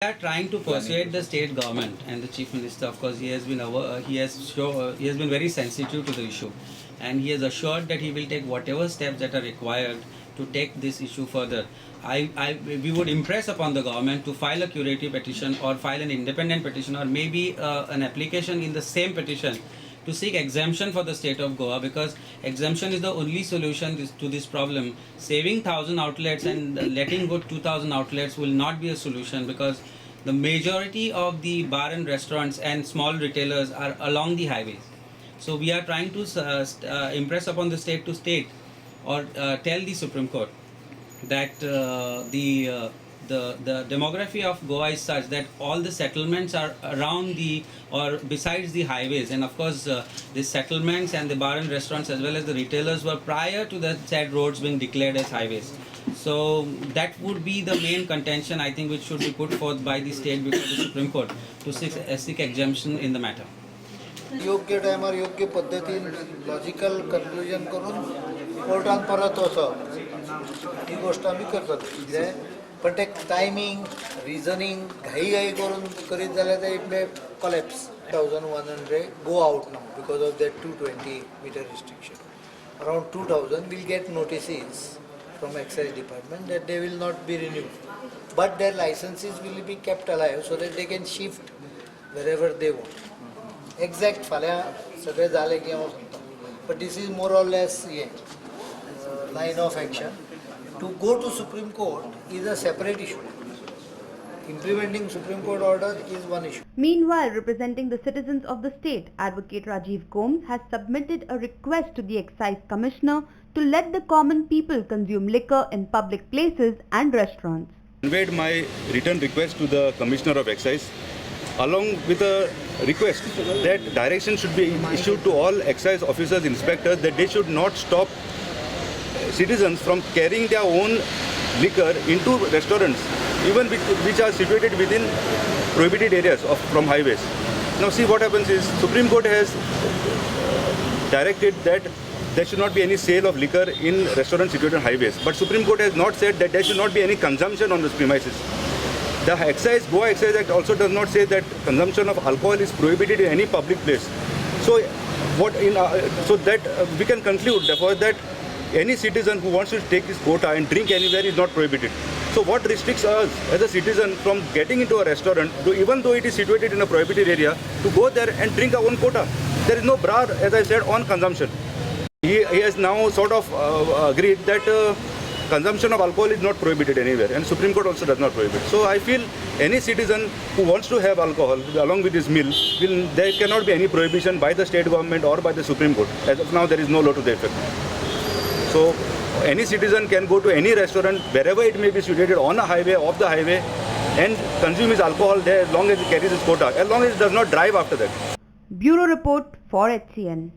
We are trying to persuade the state government and the chief minister. Of course, he has been very sensitive to the issue, and he has assured that he will take whatever steps that are required to take this issue further. We would impress upon the government to file a curative petition or file an independent petition or maybe an application in the same petition to seek exemption for the state of Goa, because exemption is the only solution to this problem. Saving 1,000 outlets and letting go 2,000 outlets will not be a solution, because the majority of the bar and restaurants and small retailers are along the highways. So we are trying to impress upon the state to state or tell the Supreme Court that the demography of Goa is such that all the settlements are around the or besides the highways, and of course the settlements and the bar and restaurants as well as the retailers were prior to the said roads being declared as highways. So that would be the main contention, I think, which should be put forth by the state before the Supreme Court to seek exemption in the matter. योग्य टायमार योग्य पद्धतीन logical conclusion करून कोर्टान परत वचप ही गोष्ट आमी करतात. कित्याक पण ते टायमींग रिजनिंग घाई करून करीत जाल्यार ते it may collapse. 1,100 go out now because of that 220 meter restriction. Around 2,000 will get notices from excise department that they will not be renewed, but their licenses will be kept alive so that they can shift wherever they want. Exact फाल्यां सगळें जालें की हांव सांगता, but this is more or less line of action. To go to Supreme Court is a separate issue. Implementing Supreme Court order is one issue. Meanwhile, representing the citizens of the state, Advocate Rajiv Gomes has submitted a request to the Excise Commissioner to let the common people consume liquor in public places and restaurants. I conveyed my written request to the Commissioner of Excise, along with a request that direction should be issued to all excise officers, inspectors, that they should not stop citizens from carrying their own liquor into restaurants, even which are situated within prohibited areas from highways. Now see, what happens is Supreme Court has directed that there should not be any sale of liquor in restaurants situated on highways, but Supreme Court has not said that there should not be any consumption on those premises. The Goa Excise Act also does not say that consumption of alcohol is prohibited in any public place. So we can conclude therefore that any citizen who wants to take his quota and drink anywhere is not prohibited. So what restricts us as a citizen from getting into a restaurant, even though it is situated in a prohibited area, to go there and drink our own quota? There is no bar, as I said, on consumption. He has now sort of agreed that consumption of alcohol is not prohibited anywhere, and Supreme Court also does not prohibit. So I feel any citizen who wants to have alcohol along with his meal, there cannot be any prohibition by the state government or by the Supreme Court. As of now, there is no law to the effect. So any citizen can go to any restaurant wherever it may be situated, on a highway, off the highway, and consume his alcohol there as long as he carries his quota, as long as he does not drive after that. Bureau Report for HCN.